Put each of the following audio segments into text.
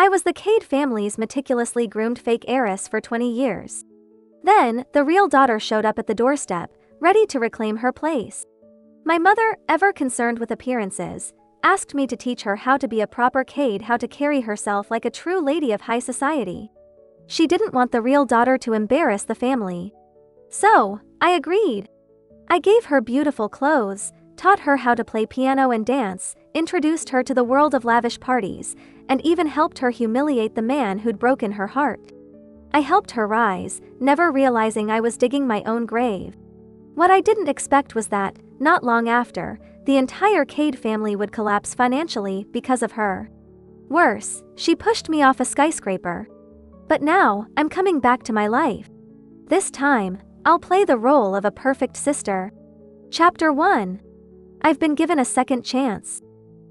I was the Cade family's meticulously groomed fake heiress for 20 years. Then, the real daughter showed up at the doorstep, ready to reclaim her place. My mother, ever concerned with appearances, asked me to teach her how to be a proper Cade, how to carry herself like a true lady of high society. She didn't want the real daughter to embarrass the family. So, I agreed. I gave her beautiful clothes, taught her how to play piano and dance, introduced her to the world of lavish parties, and even helped her humiliate the man who'd broken her heart. I helped her rise, never realizing I was digging my own grave. What I didn't expect was that, not long after, the entire Cade family would collapse financially because of her. Worse, she pushed me off a skyscraper. But now, I'm coming back to my life. This time, I'll play the role of a perfect sister. Chapter 1. I've been given a second chance.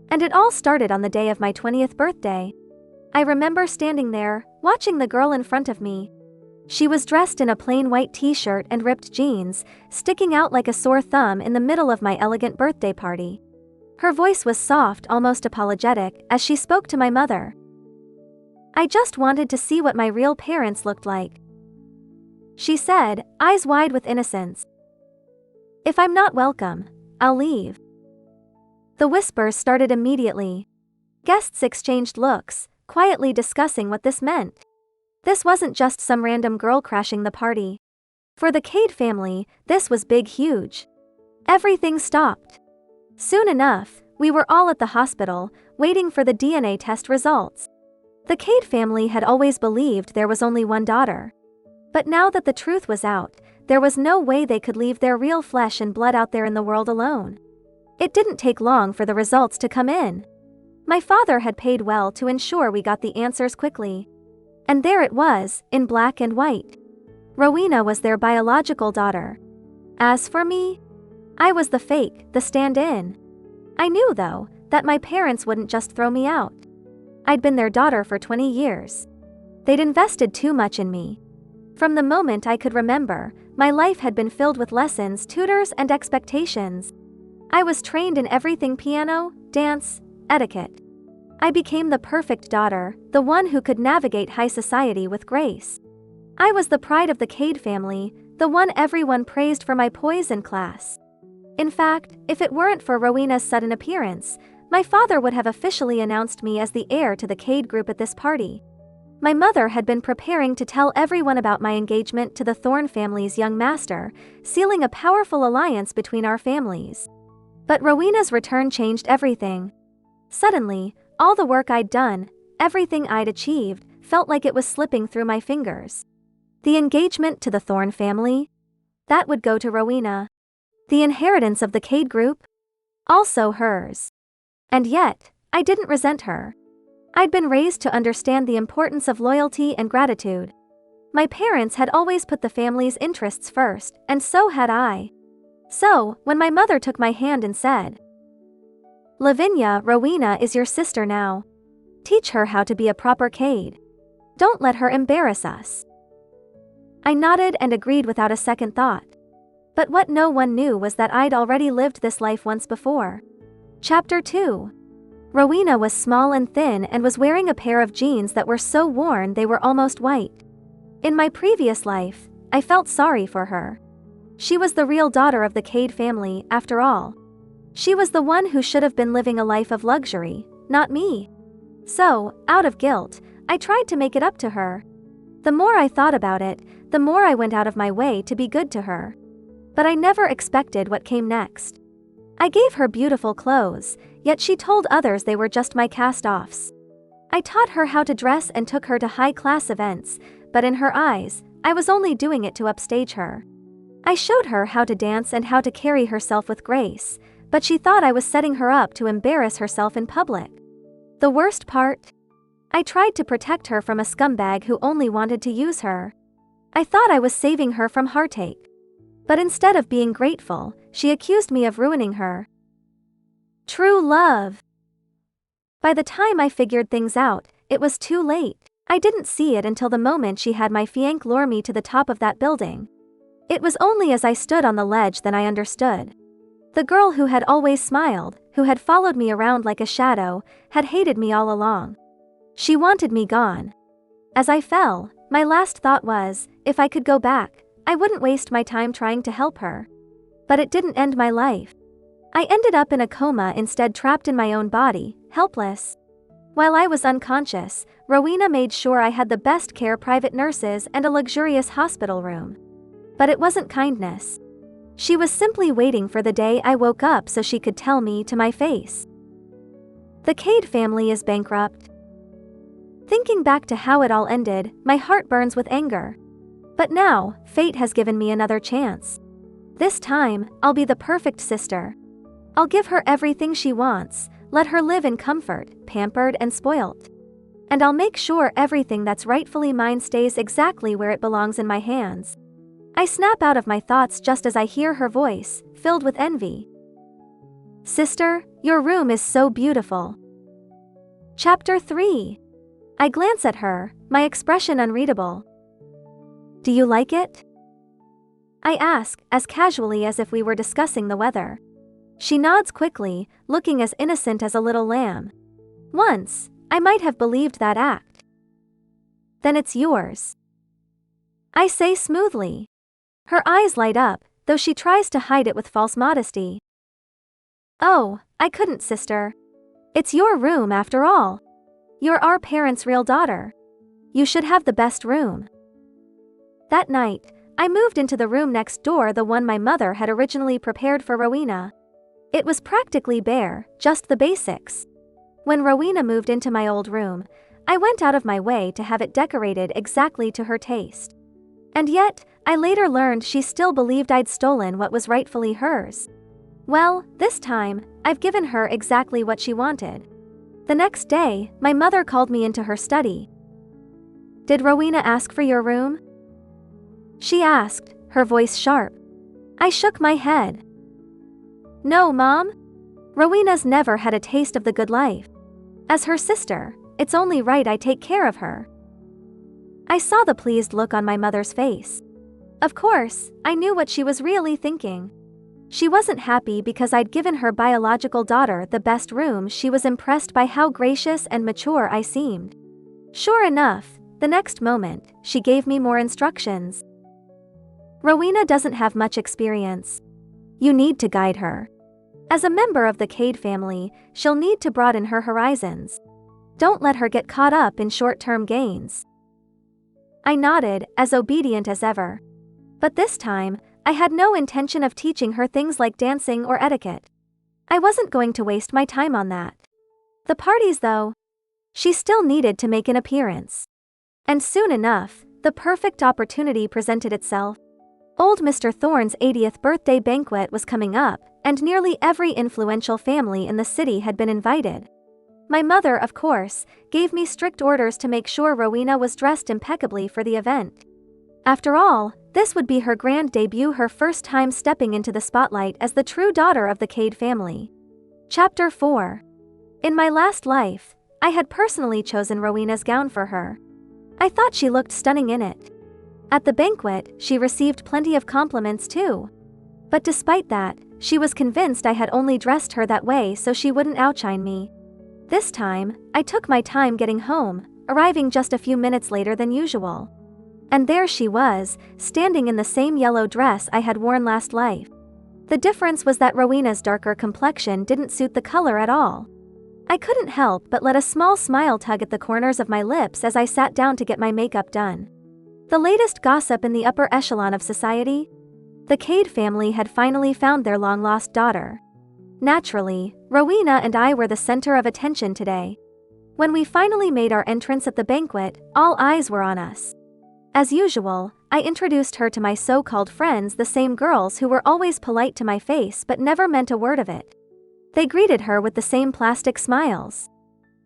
And it all started on the day of my 20th birthday. I remember standing there, watching the girl in front of me. She was dressed in a plain white t-shirt and ripped jeans, sticking out like a sore thumb in the middle of my elegant birthday party. Her voice was soft, almost apologetic, as she spoke to my mother. I just wanted to see what my real parents looked like, she said, eyes wide with innocence. If I'm not welcome, I'll leave. The whispers started immediately. Guests exchanged looks, quietly discussing what this meant. This wasn't just some random girl crashing the party. For the Cade family, this was big, huge. Everything stopped. Soon enough, we were all at the hospital, waiting for the DNA test results. The Cade family had always believed there was only one daughter. But now that the truth was out, there was no way they could leave their real flesh and blood out there in the world alone. It didn't take long for the results to come in. My father had paid well to ensure we got the answers quickly. And there it was, in black and white. Rowena was their biological daughter. As for me, I was the fake, the stand-in. I knew, though, that my parents wouldn't just throw me out. I'd been their daughter for 20 years. They'd invested too much in me. From the moment I could remember, my life had been filled with lessons, tutors, and expectations. I was trained in everything: piano, dance, etiquette. I became the perfect daughter, the one who could navigate high society with grace. I was the pride of the Cade family, the one everyone praised for my poise in class. In fact, if it weren't for Rowena's sudden appearance, my father would have officially announced me as the heir to the Cade group at this party. My mother had been preparing to tell everyone about my engagement to the Thorne family's young master, sealing a powerful alliance between our families. But Rowena's return changed everything. Suddenly, all the work I'd done, everything I'd achieved, felt like it was slipping through my fingers. The engagement to the Thorne family? That would go to Rowena. The inheritance of the Cade group? Also hers. And yet, I didn't resent her. I'd been raised to understand the importance of loyalty and gratitude. My parents had always put the family's interests first, and so had I. So, when my mother took my hand and said, "Lavinia, Rowena is your sister now. Teach her how to be a proper Cade. Don't let her embarrass us." I nodded and agreed without a second thought. But what no one knew was that I'd already lived this life once before. Chapter 2. Rowena was small and thin and was wearing a pair of jeans that were so worn they were almost white. In my previous life, I felt sorry for her. She was the real daughter of the Cade family, after all. She was the one who should have been living a life of luxury, not me. So, out of guilt, I tried to make it up to her. The more I thought about it, the more I went out of my way to be good to her. But I never expected what came next. I gave her beautiful clothes, yet she told others they were just my cast-offs. I taught her how to dress and took her to high-class events, but in her eyes, I was only doing it to upstage her. I showed her how to dance and how to carry herself with grace, but she thought I was setting her up to embarrass herself in public. The worst part? I tried to protect her from a scumbag who only wanted to use her. I thought I was saving her from heartache. But instead of being grateful, she accused me of ruining her. True love. By the time I figured things out, it was too late. I didn't see it until the moment she had my fiancé lure me to the top of that building. It was only as I stood on the ledge that I understood. The girl who had always smiled, who had followed me around like a shadow, had hated me all along. She wanted me gone. As I fell, my last thought was, if I could go back, I wouldn't waste my time trying to help her. But it didn't end my life. I ended up in a coma instead, trapped in my own body, helpless. While I was unconscious, Rowena made sure I had the best care, private nurses and a luxurious hospital room. But it wasn't kindness. She was simply waiting for the day I woke up so she could tell me to my face. The Cade family is bankrupt. Thinking back to how it all ended, my heart burns with anger. But now, fate has given me another chance. This time, I'll be the perfect sister. I'll give her everything she wants, let her live in comfort, pampered and spoilt. And I'll make sure everything that's rightfully mine stays exactly where it belongs, in my hands. I snap out of my thoughts just as I hear her voice, filled with envy. Sister, your room is so beautiful. Chapter 3. I glance at her, my expression unreadable. Do you like it? I ask, as casually as if we were discussing the weather. She nods quickly, looking as innocent as a little lamb. Once, I might have believed that act. Then it's yours. I say smoothly. Her eyes light up, though she tries to hide it with false modesty. Oh, I couldn't, sister. It's your room after all. You're our parents' real daughter. You should have the best room. That night, I moved into the room next door, the one my mother had originally prepared for Rowena. It was practically bare, just the basics. When Rowena moved into my old room, I went out of my way to have it decorated exactly to her taste. And yet, I later learned she still believed I'd stolen what was rightfully hers. Well, this time, I've given her exactly what she wanted. The next day, my mother called me into her study. Did Rowena ask for your room? She asked, her voice sharp. I shook my head. No, Mom. Rowena's never had a taste of the good life. As her sister, it's only right I take care of her. I saw the pleased look on my mother's face. Of course, I knew what she was really thinking. She wasn't happy because I'd given her biological daughter the best room. She was impressed by how gracious and mature I seemed. Sure enough, the next moment, she gave me more instructions. Rowena doesn't have much experience. You need to guide her. As a member of the Cade family, she'll need to broaden her horizons. Don't let her get caught up in short-term gains. I nodded, as obedient as ever. But this time, I had no intention of teaching her things like dancing or etiquette. I wasn't going to waste my time on that. The parties, though. She still needed to make an appearance. And soon enough, the perfect opportunity presented itself. Old Mr. Thorne's 80th birthday banquet was coming up, and nearly every influential family in the city had been invited. My mother, of course, gave me strict orders to make sure Rowena was dressed impeccably for the event. After all, this would be her grand debut, her first time stepping into the spotlight as the true daughter of the Cade family. Chapter 4. In my last life, I had personally chosen Rowena's gown for her. I thought she looked stunning in it. At the banquet, she received plenty of compliments too. But despite that, she was convinced I had only dressed her that way so she wouldn't outshine me. This time, I took my time getting home, arriving just a few minutes later than usual. And there she was, standing in the same yellow dress I had worn last life. The difference was that Rowena's darker complexion didn't suit the color at all. I couldn't help but let a small smile tug at the corners of my lips as I sat down to get my makeup done. The latest gossip in the upper echelon of society? The Cade family had finally found their long-lost daughter. Naturally, Rowena and I were the center of attention today. When we finally made our entrance at the banquet, all eyes were on us. As usual, I introduced her to my so-called friends, the same girls who were always polite to my face but never meant a word of it. They greeted her with the same plastic smiles.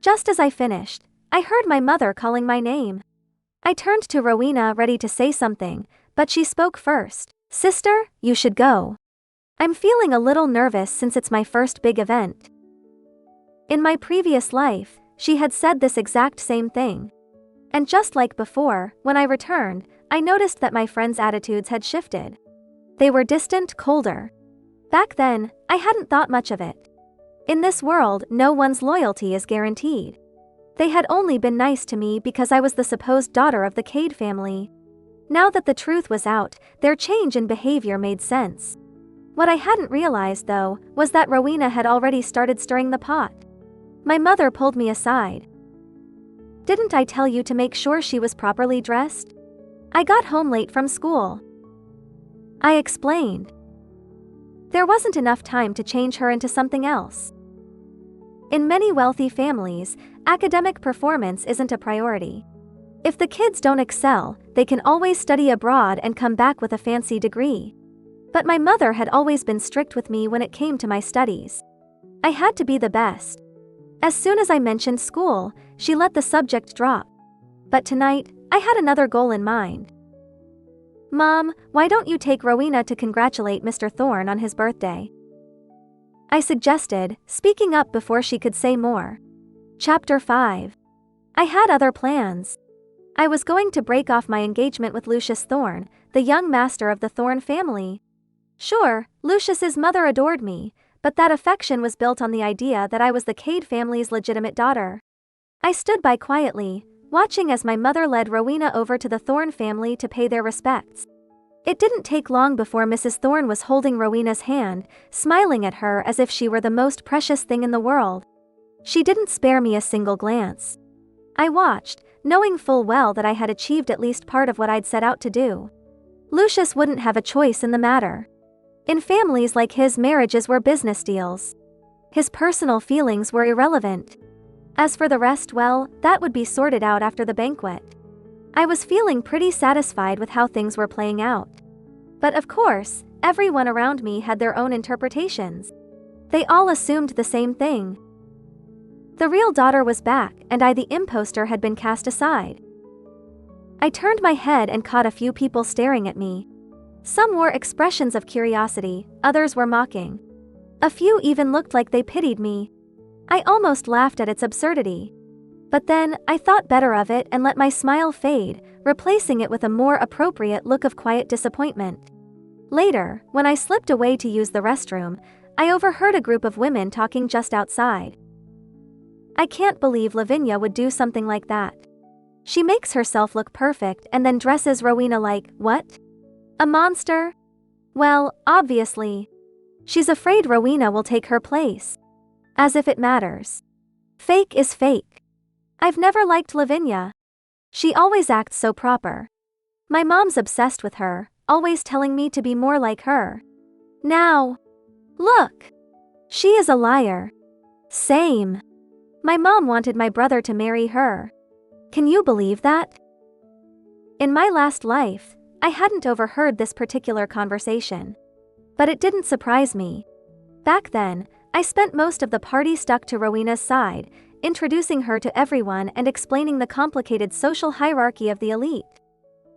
Just as I finished, I heard my mother calling my name. I turned to Rowena, ready to say something, but she spoke first. Sister, you should go. I'm feeling a little nervous since it's my first big event. In my previous life, she had said this exact same thing. And just like before, when I returned, I noticed that my friends' attitudes had shifted. They were distant, colder. Back then, I hadn't thought much of it. In this world, no one's loyalty is guaranteed. They had only been nice to me because I was the supposed daughter of the Cade family. Now that the truth was out, their change in behavior made sense. What I hadn't realized, though, was that Rowena had already started stirring the pot. My mother pulled me aside. "Didn't I tell you to make sure she was properly dressed? I got home late from school," I explained. There wasn't enough time to change her into something else. In many wealthy families, academic performance isn't a priority. If the kids don't excel, they can always study abroad and come back with a fancy degree. But my mother had always been strict with me when it came to my studies. I had to be the best. As soon as I mentioned school, she let the subject drop. But tonight, I had another goal in mind. "Mom, why don't you take Rowena to congratulate Mr. Thorne on his birthday?" I suggested, speaking up before she could say more. Chapter 5. I had other plans. I was going to break off my engagement with Lucius Thorne, the young master of the Thorne family. Sure, Lucius's mother adored me, but that affection was built on the idea that I was the Cade family's legitimate daughter. I stood by quietly, watching as my mother led Rowena over to the Thorne family to pay their respects. It didn't take long before Mrs. Thorne was holding Rowena's hand, smiling at her as if she were the most precious thing in the world. She didn't spare me a single glance. I watched, knowing full well that I had achieved at least part of what I'd set out to do. Lucius wouldn't have a choice in the matter. In families like his, marriages were business deals. His personal feelings were irrelevant. As for the rest, well, that would be sorted out after the banquet. I was feeling pretty satisfied with how things were playing out. But of course, everyone around me had their own interpretations. They all assumed the same thing. The real daughter was back, and I, the imposter, had been cast aside. I turned my head and caught a few people staring at me. Some wore expressions of curiosity, others were mocking. A few even looked like they pitied me. I almost laughed at its absurdity. But then, I thought better of it and let my smile fade, replacing it with a more appropriate look of quiet disappointment. Later, when I slipped away to use the restroom, I overheard a group of women talking just outside. "I can't believe Lavinia would do something like that. She makes herself look perfect and then dresses Rowena like, what? A monster? Well, obviously. She's afraid Rowena will take her place. As if it matters. Fake is fake. I've never liked Lavinia. She always acts so proper. My mom's obsessed with her, always telling me to be more like her. Now, look. She is a liar. Same. My mom wanted my brother to marry her. Can you believe that?" In my last life, I hadn't overheard this particular conversation. But it didn't surprise me. Back then, I spent most of the party stuck to Rowena's side, introducing her to everyone and explaining the complicated social hierarchy of the elite.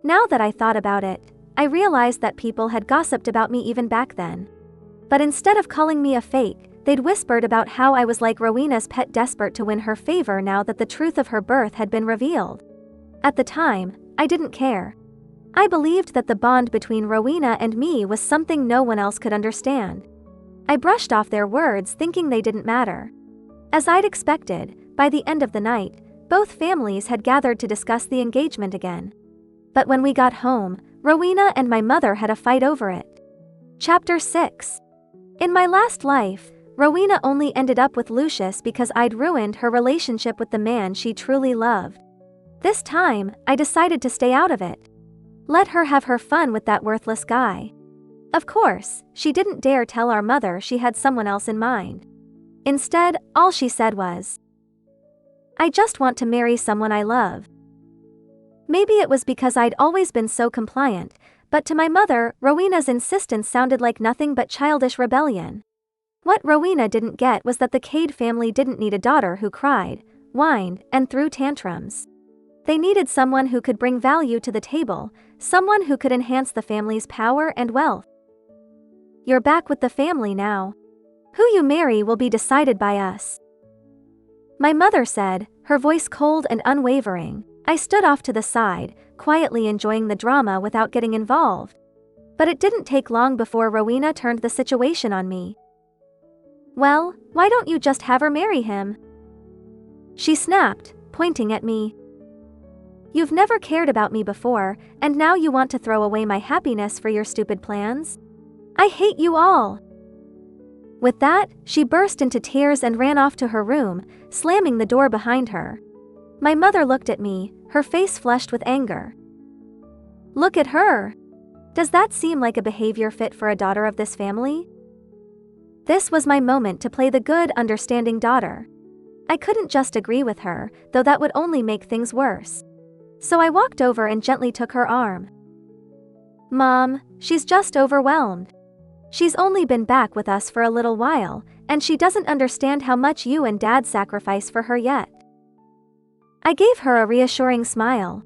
Now that I thought about it, I realized that people had gossiped about me even back then. But instead of calling me a fake, they'd whispered about how I was like Rowena's pet, desperate to win her favor now that the truth of her birth had been revealed. At the time, I didn't care. I believed that the bond between Rowena and me was something no one else could understand. I brushed off their words, thinking they didn't matter. As I'd expected, by the end of the night, both families had gathered to discuss the engagement again. But when we got home, Rowena and my mother had a fight over it. Chapter 6. In my last life, Rowena only ended up with Lucius because I'd ruined her relationship with the man she truly loved. This time, I decided to stay out of it. Let her have her fun with that worthless guy. Of course, she didn't dare tell our mother she had someone else in mind. Instead, all she said was, "I just want to marry someone I love." Maybe it was because I'd always been so compliant, but to my mother, Rowena's insistence sounded like nothing but childish rebellion. What Rowena didn't get was that the Cade family didn't need a daughter who cried, whined, and threw tantrums. They needed someone who could bring value to the table, someone who could enhance the family's power and wealth. "You're back with the family now. Who you marry will be decided by us," my mother said, her voice cold and unwavering. I stood off to the side, quietly enjoying the drama without getting involved. But it didn't take long before Rowena turned the situation on me. "Well, why don't you just have her marry him?" she snapped, pointing at me. "You've never cared about me before, and now you want to throw away my happiness for your stupid plans? I hate you all." With that, she burst into tears and ran off to her room, slamming the door behind her. My mother looked at me, her face flushed with anger. "Look at her. Does that seem like a behavior fit for a daughter of this family?" This was my moment to play the good, understanding daughter. I couldn't just agree with her, though that would only make things worse. So I walked over and gently took her arm. "Mom, she's just overwhelmed. She's only been back with us for a little while, and she doesn't understand how much you and Dad sacrifice for her yet." I gave her a reassuring smile.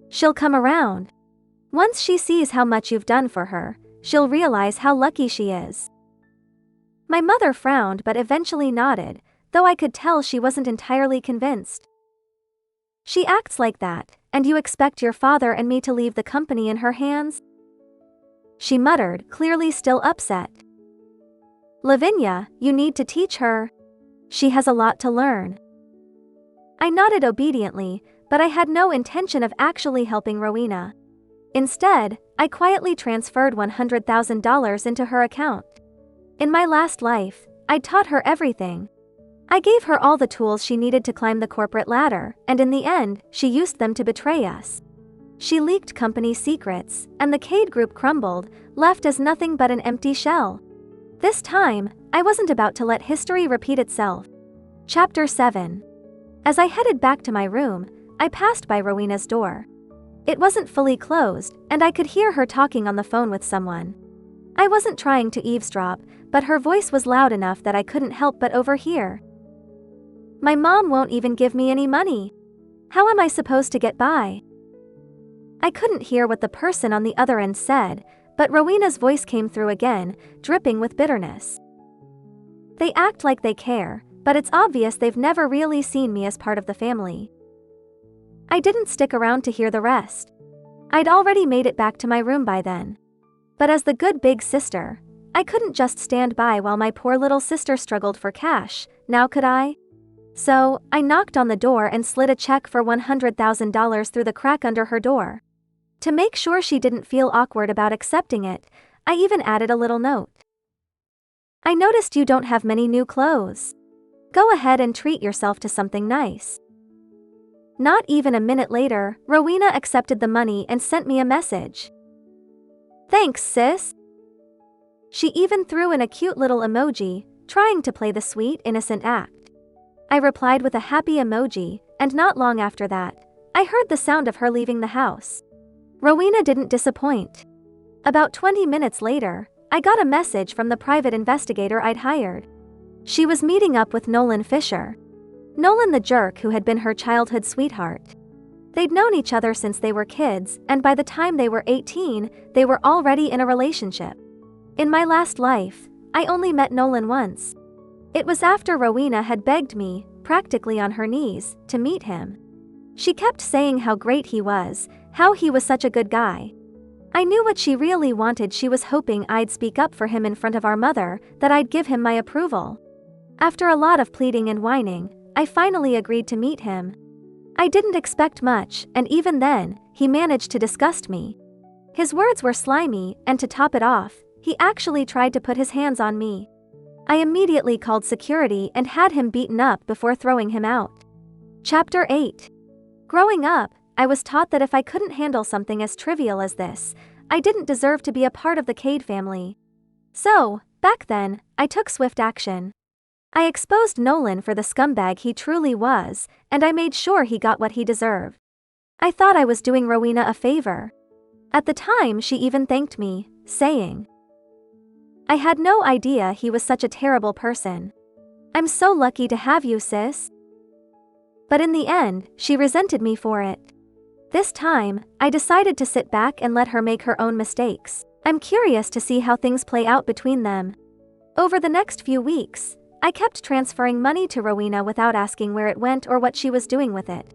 "She'll come around. Once she sees how much you've done for her, she'll realize how lucky she is." My mother frowned but eventually nodded, though I could tell she wasn't entirely convinced. "She acts like that, and you expect your father and me to leave the company in her hands?" she muttered, clearly still upset. "Lavinia, you need to teach her. She has a lot to learn." I nodded obediently, but I had no intention of actually helping Rowena. Instead, I quietly transferred $100,000 into her account. In my last life, I'd taught her everything. I gave her all the tools she needed to climb the corporate ladder, and in the end, she used them to betray us. She leaked company secrets, and the Cade Group crumbled, left as nothing but an empty shell. This time, I wasn't about to let history repeat itself. Chapter 7. As I headed back to my room, I passed by Rowena's door. It wasn't fully closed, and I could hear her talking on the phone with someone. I wasn't trying to eavesdrop, but her voice was loud enough that I couldn't help but overhear. "My mom won't even give me any money. How am I supposed to get by?" I couldn't hear what the person on the other end said, but Rowena's voice came through again, dripping with bitterness. "They act like they care, but it's obvious they've never really seen me as part of the family." I didn't stick around to hear the rest. I'd already made it back to my room by then. But as the good big sister, I couldn't just stand by while my poor little sister struggled for cash, now could I? So, I knocked on the door and slid a check for $100,000 through the crack under her door. To make sure she didn't feel awkward about accepting it, I even added a little note. "I noticed you don't have many new clothes. Go ahead and treat yourself to something nice." Not even a minute later, Rowena accepted the money and sent me a message. "Thanks, sis." She even threw in a cute little emoji, trying to play the sweet, innocent act. I replied with a happy emoji, and not long after that, I heard the sound of her leaving the house. Rowena didn't disappoint. About 20 minutes later, I got a message from the private investigator I'd hired. She was meeting up with Nolan Fisher. Nolan the jerk who had been her childhood sweetheart. They'd known each other since they were kids, and by the time they were 18, they were already in a relationship. In my last life, I only met Nolan once. It was after Rowena had begged me, practically on her knees, to meet him. She kept saying how great he was, how he was such a good guy. I knew what she really wanted. She was hoping I'd speak up for him in front of our mother, that I'd give him my approval. After a lot of pleading and whining, I finally agreed to meet him. I didn't expect much, and even then, he managed to disgust me. His words were slimy, and to top it off, he actually tried to put his hands on me. I immediately called security and had him beaten up before throwing him out. Chapter 8. Growing up, I was taught that if I couldn't handle something as trivial as this, I didn't deserve to be a part of the Cade family. So, back then, I took swift action. I exposed Nolan for the scumbag he truly was, and I made sure he got what he deserved. I thought I was doing Rowena a favor. At the time, she even thanked me, saying, "I had no idea he was such a terrible person. I'm so lucky to have you, sis." But in the end, she resented me for it. This time, I decided to sit back and let her make her own mistakes. I'm curious to see how things play out between them. Over the next few weeks, I kept transferring money to Rowena without asking where it went or what she was doing with it.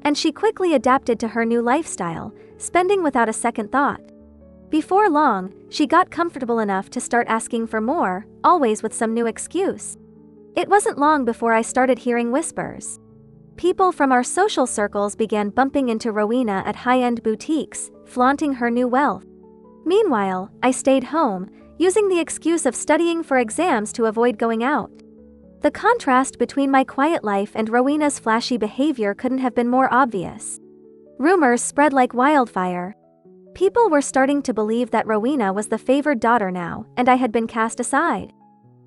And she quickly adapted to her new lifestyle, spending without a second thought. Before long, she got comfortable enough to start asking for more, always with some new excuse. It wasn't long before I started hearing whispers. People from our social circles began bumping into Rowena at high-end boutiques, flaunting her new wealth. Meanwhile, I stayed home, using the excuse of studying for exams to avoid going out. The contrast between my quiet life and Rowena's flashy behavior couldn't have been more obvious. Rumors spread like wildfire. People were starting to believe that Rowena was the favored daughter now, and I had been cast aside.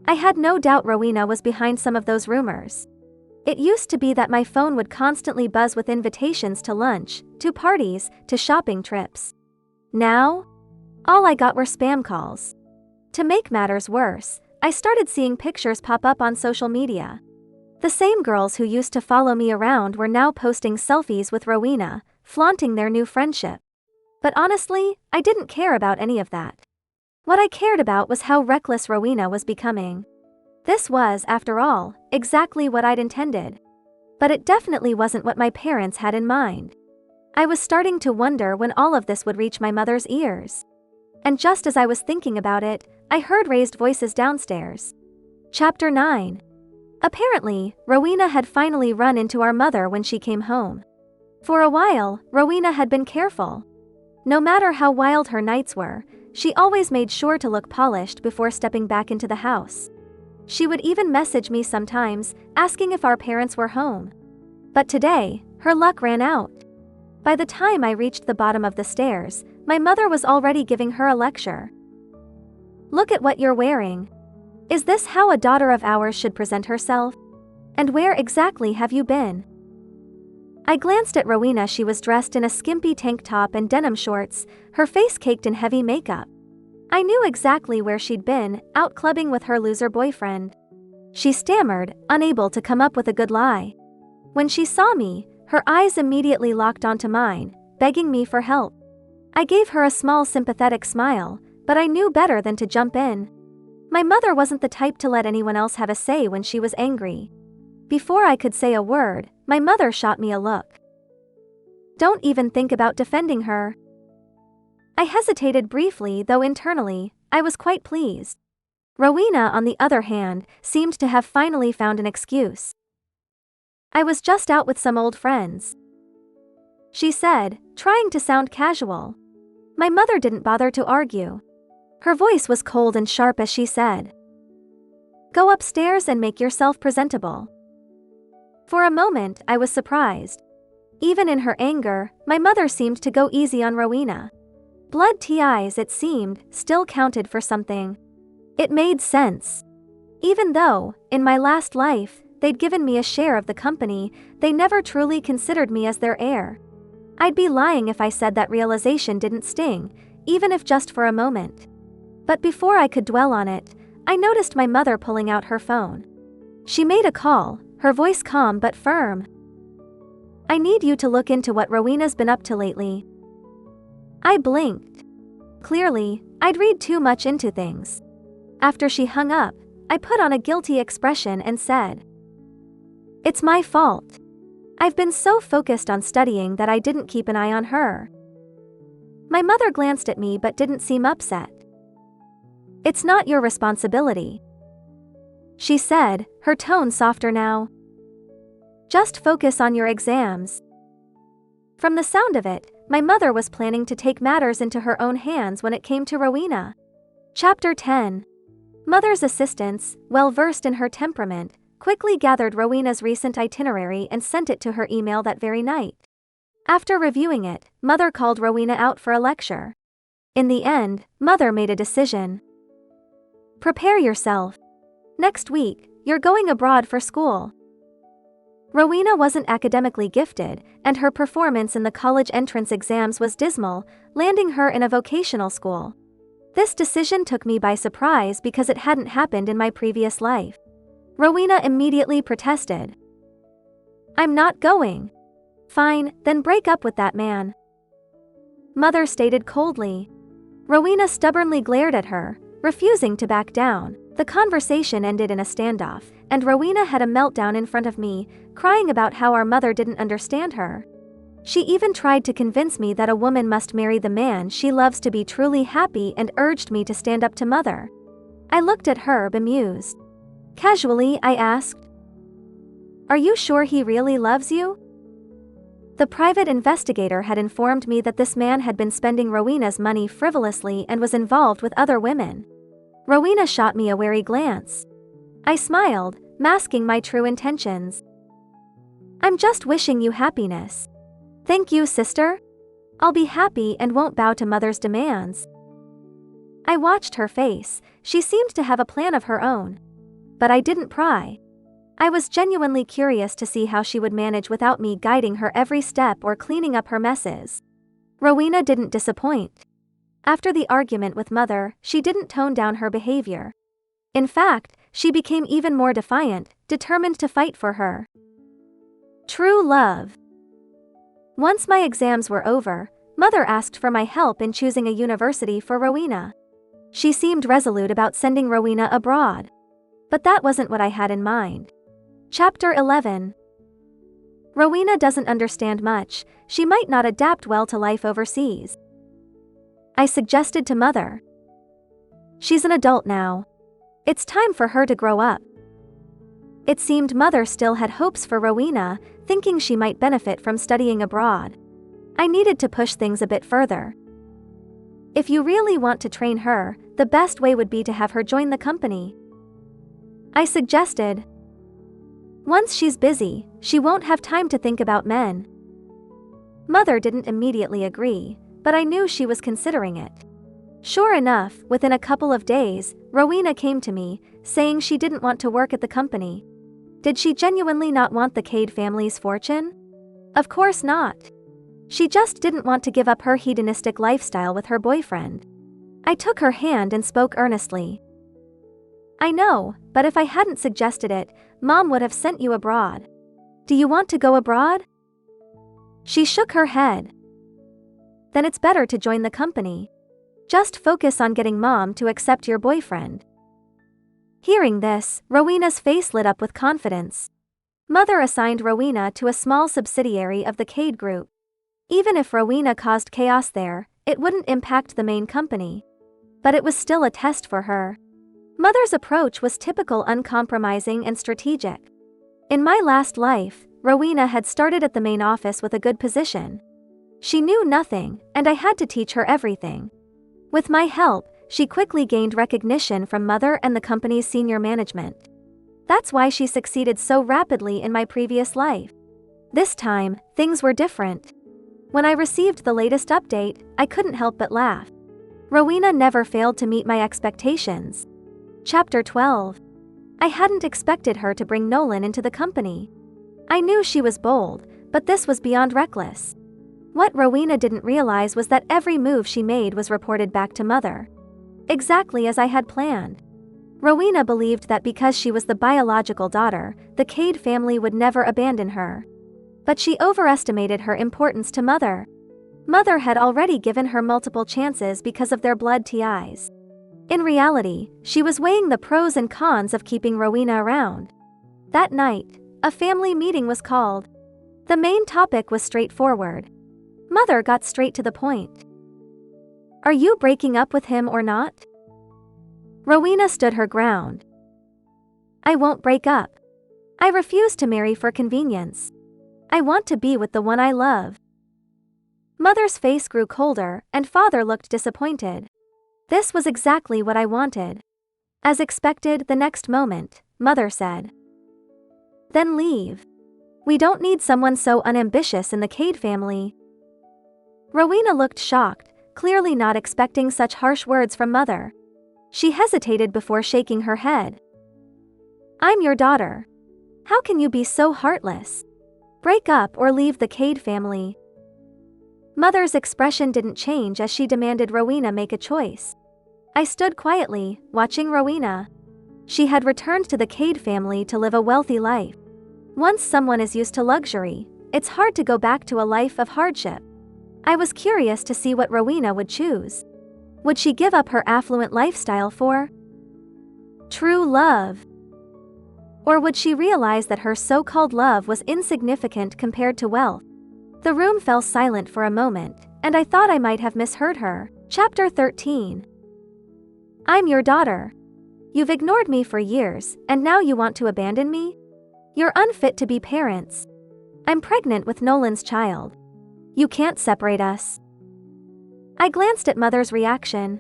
I had no doubt Rowena was behind some of those rumors. It used to be that my phone would constantly buzz with invitations to lunch, to parties, to shopping trips. Now, all I got were spam calls. To make matters worse, I started seeing pictures pop up on social media. The same girls who used to follow me around were now posting selfies with Rowena, flaunting their new friendship. But honestly, I didn't care about any of that. What I cared about was how reckless Rowena was becoming. This was, after all, exactly what I'd intended. But it definitely wasn't what my parents had in mind. I was starting to wonder when all of this would reach my mother's ears. And just as I was thinking about it, I heard raised voices downstairs. Chapter 9. Apparently, Rowena had finally run into our mother when she came home. For a while, Rowena had been careful. No matter how wild her nights were, she always made sure to look polished before stepping back into the house. She would even message me sometimes, asking if our parents were home. But today, her luck ran out. By the time I reached the bottom of the stairs, my mother was already giving her a lecture. "Look at what you're wearing. Is this how a daughter of ours should present herself? And where exactly have you been?" I glanced at Rowena. She was dressed in a skimpy tank top and denim shorts, her face caked in heavy makeup. I knew exactly where she'd been, out clubbing with her loser boyfriend. She stammered, unable to come up with a good lie. When she saw me, her eyes immediately locked onto mine, begging me for help. I gave her a small sympathetic smile, but I knew better than to jump in. My mother wasn't the type to let anyone else have a say when she was angry. Before I could say a word, my mother shot me a look. "Don't even think about defending her." I hesitated briefly, though internally, I was quite pleased. Rowena, on the other hand, seemed to have finally found an excuse. "I was just out with some old friends," she said, trying to sound casual. My mother didn't bother to argue. Her voice was cold and sharp as she said, "Go upstairs and make yourself presentable." For a moment, I was surprised. Even in her anger, my mother seemed to go easy on Rowena. Blood ties, it seemed, still counted for something. It made sense. Even though, in my last life, they'd given me a share of the company, they never truly considered me as their heir. I'd be lying if I said that realization didn't sting, even if just for a moment. But before I could dwell on it, I noticed my mother pulling out her phone. She made a call, her voice calm but firm. "I need you to look into what Rowena's been up to lately." I blinked. Clearly, I'd read too much into things. After she hung up, I put on a guilty expression and said, "It's my fault. I've been so focused on studying that I didn't keep an eye on her." My mother glanced at me but didn't seem upset. "It's not your responsibility," she said, her tone softer now. "Just focus on your exams." From the sound of it, my mother was planning to take matters into her own hands when it came to Rowena. Chapter 10. Mother's assistants, well versed in her temperament, quickly gathered Rowena's recent itinerary and sent it to her email that very night. After reviewing it, Mother called Rowena out for a lecture. In the end, Mother made a decision. "Prepare yourself. Next week, you're going abroad for school." Rowena wasn't academically gifted, and her performance in the college entrance exams was dismal, landing her in a vocational school. This decision took me by surprise because it hadn't happened in my previous life. Rowena immediately protested. "I'm not going." "Fine, then break up with that man," Mother stated coldly. Rowena stubbornly glared at her, refusing to back down. The conversation ended in a standoff, and Rowena had a meltdown in front of me, crying about how our mother didn't understand her. She even tried to convince me that a woman must marry the man she loves to be truly happy and urged me to stand up to Mother. I looked at her bemused. Casually, I asked, Are you sure he really loves you? The private investigator had informed me that this man had been spending Rowena's money frivolously and was involved with other women. Rowena shot me a wary glance. I smiled, masking my true intentions. I'm just wishing you happiness. Thank you, sister. I'll be happy and won't bow to mother's demands. I watched her face. She seemed to have a plan of her own. But I didn't pry. I was genuinely curious to see how she would manage without me guiding her every step or cleaning up her messes. Rowena didn't disappoint. After the argument with mother, she didn't tone down her behavior. In fact, she became even more defiant, determined to fight for her. True love. Once my exams were over, mother asked for my help in choosing a university for Rowena. She seemed resolute about sending Rowena abroad. But that wasn't what I had in mind. Chapter 11. Rowena doesn't understand much. She might not adapt well to life overseas. I suggested to mother. She's an adult now. It's time for her to grow up. It seemed mother still had hopes for Rowena, thinking she might benefit from studying abroad. I needed to push things a bit further. If you really want to train her, the best way would be to have her join the company. I suggested. Once she's busy, she won't have time to think about men. Mother didn't immediately agree, but I knew she was considering it. Sure enough, within a couple of days, Rowena came to me, saying she didn't want to work at the company. Did she genuinely not want the Cade family's fortune? Of course not. She just didn't want to give up her hedonistic lifestyle with her boyfriend. I took her hand and spoke earnestly. I know, but if I hadn't suggested it, Mom would have sent you abroad. Do you want to go abroad? She shook her head. Then it's better to join the company. Just focus on getting Mom to accept your boyfriend. Hearing this, Rowena's face lit up with confidence. Mother assigned Rowena to a small subsidiary of the Cade group. Even if Rowena caused chaos there, it wouldn't impact the main company. But it was still a test for her. Mother's approach was typical, uncompromising and strategic. In my last life, Rowena had started at the main office with a good position. She knew nothing, and I had to teach her everything. With my help, she quickly gained recognition from mother and the company's senior management. That's why she succeeded so rapidly in my previous life. This time, things were different. When I received the latest update, I couldn't help but laugh. Rowena never failed to meet my expectations. Chapter 12. I hadn't expected her to bring Nolan into the company. I knew she was bold, but this was beyond reckless. What Rowena didn't realize was that every move she made was reported back to mother. Exactly as I had planned. Rowena believed that because she was the biological daughter, the Cade family would never abandon her. But she overestimated her importance to mother. Mother had already given her multiple chances because of their blood ties. In reality, she was weighing the pros and cons of keeping Rowena around. That night, a family meeting was called. The main topic was straightforward. Mother got straight to the point. Are you breaking up with him or not? Rowena stood her ground. I won't break up. I refuse to marry for convenience. I want to be with the one I love. Mother's face grew colder, and father looked disappointed. This was exactly what I wanted. As expected, the next moment, mother said, Then leave. We don't need someone so unambitious in the Cade family. Rowena looked shocked, clearly not expecting such harsh words from mother. She hesitated before shaking her head. I'm your daughter. How can you be so heartless? Break up or leave the Cade family. Mother's expression didn't change as she demanded Rowena make a choice. I stood quietly, watching Rowena. She had returned to the Cade family to live a wealthy life. Once someone is used to luxury, it's hard to go back to a life of hardship. I was curious to see what Rowena would choose. Would she give up her affluent lifestyle for true love? Or would she realize that her so-called love was insignificant compared to wealth? The room fell silent for a moment, and I thought I might have misheard her. Chapter 13. I'm your daughter. You've ignored me for years, and now you want to abandon me? You're unfit to be parents. I'm pregnant with Nolan's child. You can't separate us. I glanced at Mother's reaction.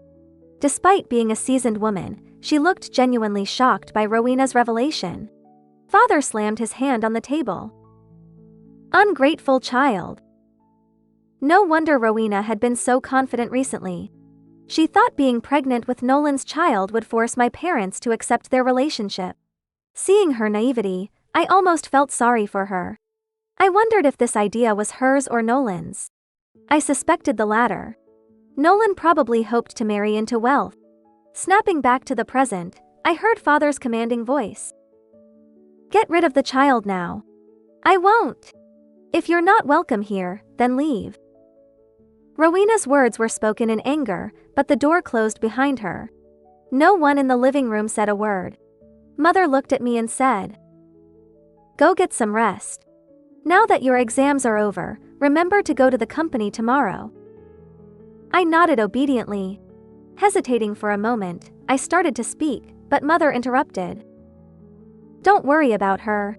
Despite being a seasoned woman, she looked genuinely shocked by Rowena's revelation. Father slammed his hand on the table. Ungrateful child. No wonder Rowena had been so confident recently. She thought being pregnant with Nolan's child would force my parents to accept their relationship. Seeing her naivety, I almost felt sorry for her. I wondered if this idea was hers or Nolan's. I suspected the latter. Nolan probably hoped to marry into wealth. Snapping back to the present, I heard Father's commanding voice. Get rid of the child now. I won't. If you're not welcome here, then leave. Rowena's words were spoken in anger, but the door closed behind her. No one in the living room said a word. Mother looked at me and said, Go get some rest. Now that your exams are over, remember to go to the company tomorrow. I nodded obediently. Hesitating for a moment, I started to speak, but Mother interrupted. Don't worry about her.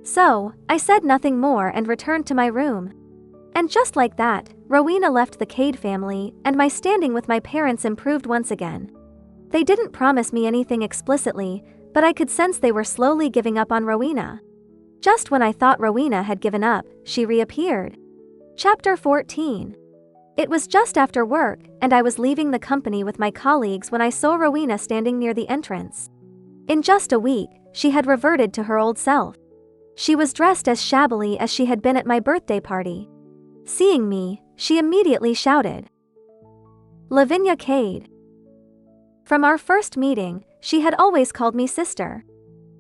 So, I said nothing more and returned to my room. And just like that, Rowena left the Cade family, and my standing with my parents improved once again. They didn't promise me anything explicitly, but I could sense they were slowly giving up on Rowena. Just when I thought Rowena had given up, she reappeared. Chapter 14. It was just after work, and I was leaving the company with my colleagues when I saw Rowena standing near the entrance. In just a week, she had reverted to her old self. She was dressed as shabbily as she had been at my birthday party. Seeing me, she immediately shouted, Lavinia Cade. From our first meeting, she had always called me sister.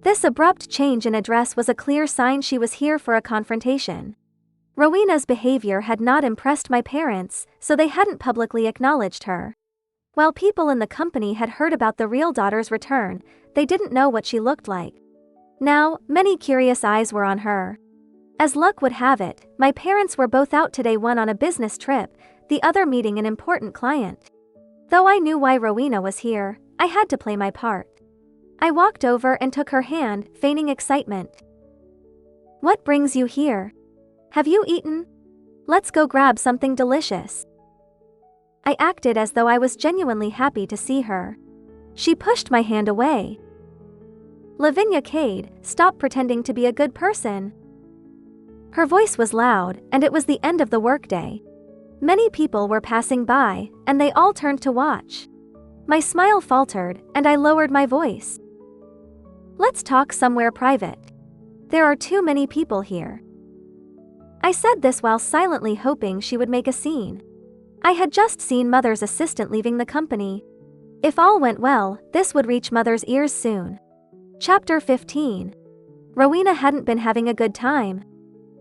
This abrupt change in address was a clear sign she was here for a confrontation. Rowena's behavior had not impressed my parents, so they hadn't publicly acknowledged her. While people in the company had heard about the real daughter's return, they didn't know what she looked like. Now, many curious eyes were on her. As luck would have it, my parents were both out today, one on a business trip, the other meeting an important client. Though I knew why Rowena was here, I had to play my part. I walked over and took her hand, feigning excitement. What brings you here? Have you eaten? Let's go grab something delicious. I acted as though I was genuinely happy to see her. She pushed my hand away. Lavinia Cade, stop pretending to be a good person. Her voice was loud, and it was the end of the workday. Many people were passing by, and they all turned to watch. My smile faltered, and I lowered my voice. Let's talk somewhere private. There are too many people here. I said this while silently hoping she would make a scene. I had just seen Mother's assistant leaving the company. If all went well, this would reach Mother's ears soon. Chapter 15. Rowena hadn't been having a good time.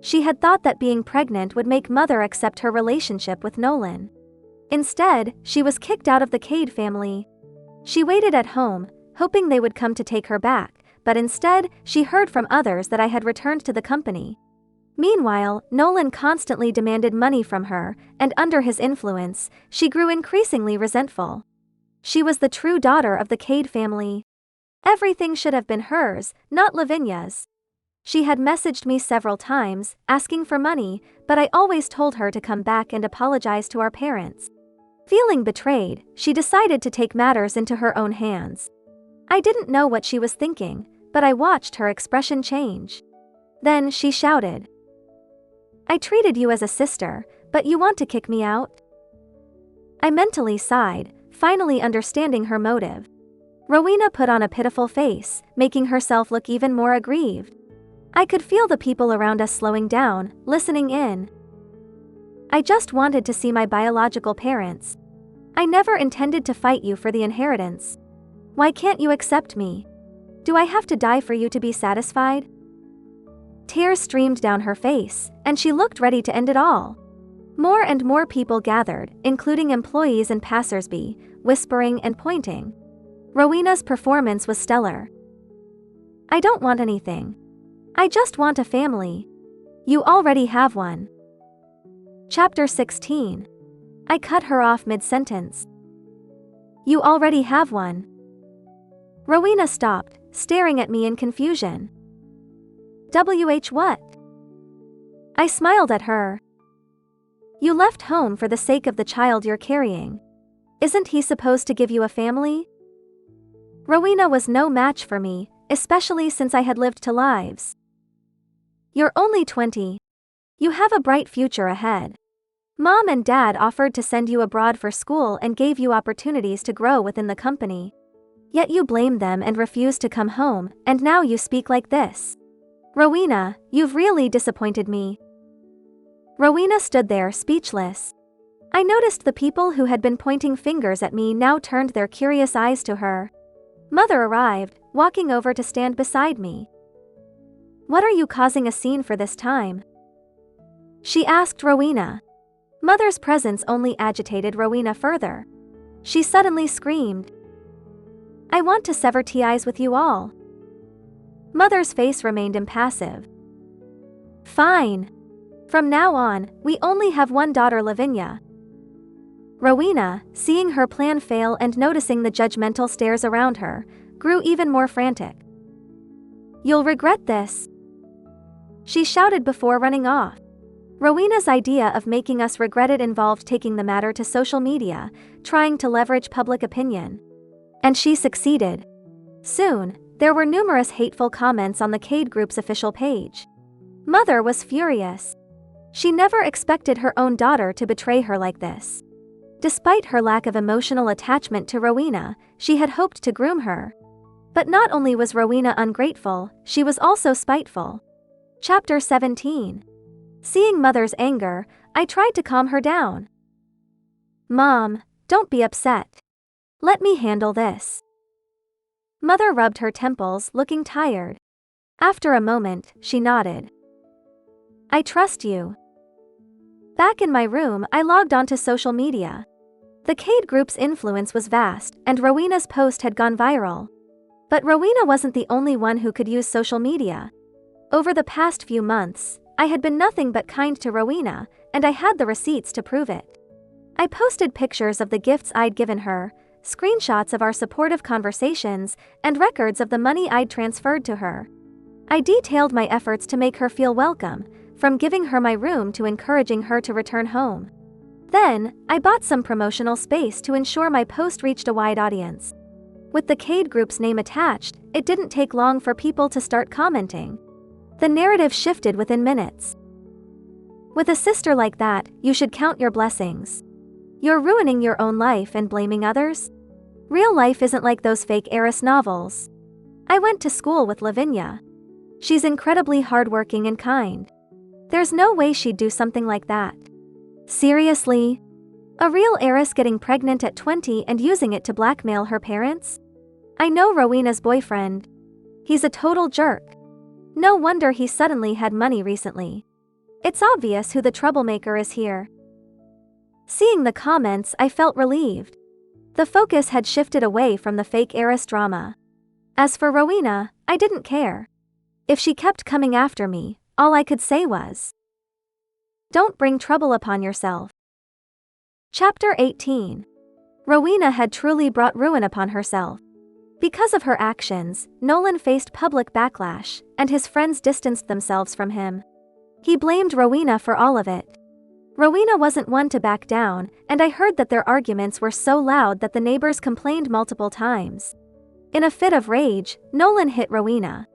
She had thought that being pregnant would make Mother accept her relationship with Nolan. Instead, she was kicked out of the Cade family. She waited at home, hoping they would come to take her back, but instead, she heard from others that I had returned to the company. Meanwhile, Nolan constantly demanded money from her, and under his influence, she grew increasingly resentful. She was the true daughter of the Cade family. Everything should have been hers, not Lavinia's. She had messaged me several times, asking for money, but I always told her to come back and apologize to our parents. Feeling betrayed, she decided to take matters into her own hands. I didn't know what she was thinking, but I watched her expression change. Then she shouted, I treated you as a sister, but you want to kick me out? I mentally sighed, finally understanding her motive. Rowena put on a pitiful face, making herself look even more aggrieved. I could feel the people around us slowing down, listening in. I just wanted to see my biological parents. I never intended to fight you for the inheritance. Why can't you accept me? Do I have to die for you to be satisfied? Tears streamed down her face, and she looked ready to end it all. More and more people gathered, including employees and passersby, whispering and pointing. Rowena's performance was stellar. I don't want anything. I just want a family. You already have one. Chapter 16. I cut her off mid-sentence. You already have one. Rowena stopped, staring at me in confusion. What? I smiled at her. You left home for the sake of the child you're carrying. Isn't he supposed to give you a family? Rowena was no match for me, especially since I had lived 2 lives. You're only 20. You have a bright future ahead. Mom and Dad offered to send you abroad for school and gave you opportunities to grow within the company. Yet you blamed them and refused to come home, and now you speak like this. Rowena, you've really disappointed me. Rowena stood there speechless. I noticed the people who had been pointing fingers at me now turned their curious eyes to her. Mother arrived, walking over to stand beside me. What are you causing a scene for this time? She asked Rowena. Mother's presence only agitated Rowena further. She suddenly screamed. I want to sever ties with you all. Mother's face remained impassive. Fine. From now on, we only have one daughter, Lavinia. Rowena, seeing her plan fail and noticing the judgmental stares around her, grew even more frantic. You'll regret this, she shouted before running off. Rowena's idea of making us regret it involved taking the matter to social media, trying to leverage public opinion. And she succeeded. Soon, there were numerous hateful comments on the Cade Group's official page. Mother was furious. She never expected her own daughter to betray her like this. Despite her lack of emotional attachment to Rowena, she had hoped to groom her. But not only was Rowena ungrateful, she was also spiteful. Chapter 17. Seeing Mother's anger, I tried to calm her down. Mom, don't be upset. Let me handle this. Mother rubbed her temples, looking tired. After a moment, she nodded. I trust you. Back in my room, I logged onto social media. The Cade Group's influence was vast, and Rowena's post had gone viral. But Rowena wasn't the only one who could use social media. Over the past few months, I had been nothing but kind to Rowena, and I had the receipts to prove it. I posted pictures of the gifts I'd given her, screenshots of our supportive conversations, and records of the money I'd transferred to her. I detailed my efforts to make her feel welcome, from giving her my room to encouraging her to return home. Then, I bought some promotional space to ensure my post reached a wide audience. With the Cade Group's name attached, it didn't take long for people to start commenting. The narrative shifted within minutes. With a sister like that, you should count your blessings. You're ruining your own life and blaming others? Real life isn't like those fake heiress novels. I went to school with Lavinia. She's incredibly hardworking and kind. There's no way she'd do something like that. Seriously? A real heiress getting pregnant at 20 and using it to blackmail her parents? I know Rowena's boyfriend. He's a total jerk. No wonder he suddenly had money recently. It's obvious who the troublemaker is here. Seeing the comments, I felt relieved. The focus had shifted away from the fake heiress drama. As for Rowena, I didn't care. If she kept coming after me, all I could say was, don't bring trouble upon yourself. Chapter 18. Rowena had truly brought ruin upon herself. Because of her actions, Nolan faced public backlash, and his friends distanced themselves from him. He blamed Rowena for all of it. Rowena wasn't one to back down, and I heard that their arguments were so loud that the neighbors complained multiple times. In a fit of rage, Nolan hit Rowena.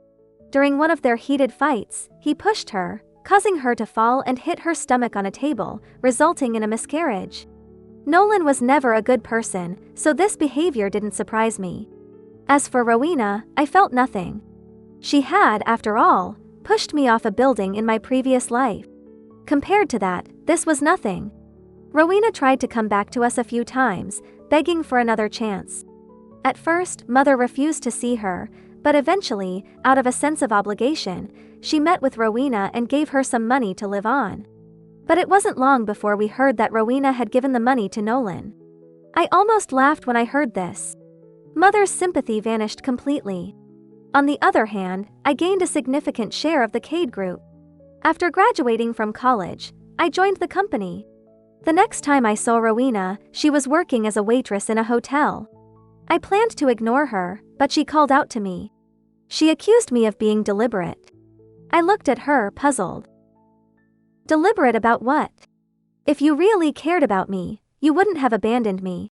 During one of their heated fights, he pushed her, causing her to fall and hit her stomach on a table, resulting in a miscarriage. Nolan was never a good person, so this behavior didn't surprise me. As for Rowena, I felt nothing. She had, after all, pushed me off a building in my previous life. Compared to that, this was nothing. Rowena tried to come back to us a few times, begging for another chance. At first, Mother refused to see her, but eventually, out of a sense of obligation, she met with Rowena and gave her some money to live on. But it wasn't long before we heard that Rowena had given the money to Nolan. I almost laughed when I heard this. Mother's sympathy vanished completely. On the other hand, I gained a significant share of the Cade Group. After graduating from college, I joined the company. The next time I saw Rowena, she was working as a waitress in a hotel. I planned to ignore her, but she called out to me. She accused me of being deliberate. I looked at her, puzzled. Deliberate about what? If you really cared about me, you wouldn't have abandoned me.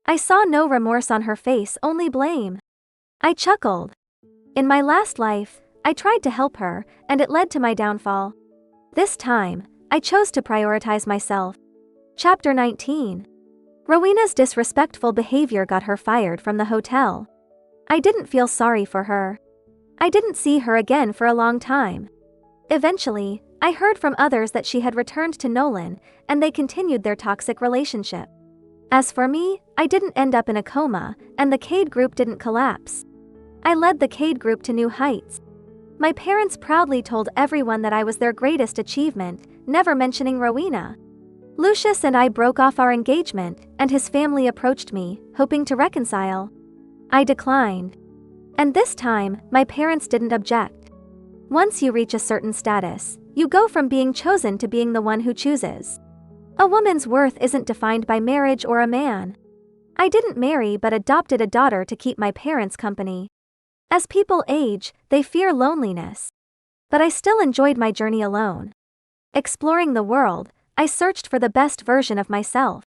I saw no remorse on her face, only blame. I chuckled. In my last life, I tried to help her, and it led to my downfall. This time, I chose to prioritize myself. Chapter 19. Rowena's disrespectful behavior got her fired from the hotel. I didn't feel sorry for her. I didn't see her again for a long time. Eventually, I heard from others that she had returned to Nolan, and they continued their toxic relationship. As for me, I didn't end up in a coma, and the Cade group didn't collapse. I led the Cade group to new heights. My parents proudly told everyone that I was their greatest achievement, never mentioning Rowena. Lucius and I broke off our engagement, and his family approached me, hoping to reconcile. I declined. And this time, my parents didn't object. Once you reach a certain status, you go from being chosen to being the one who chooses. A woman's worth isn't defined by marriage or a man. I didn't marry but adopted a daughter to keep my parents company. As people age, they fear loneliness. But I still enjoyed my journey alone. Exploring the world, I searched for the best version of myself.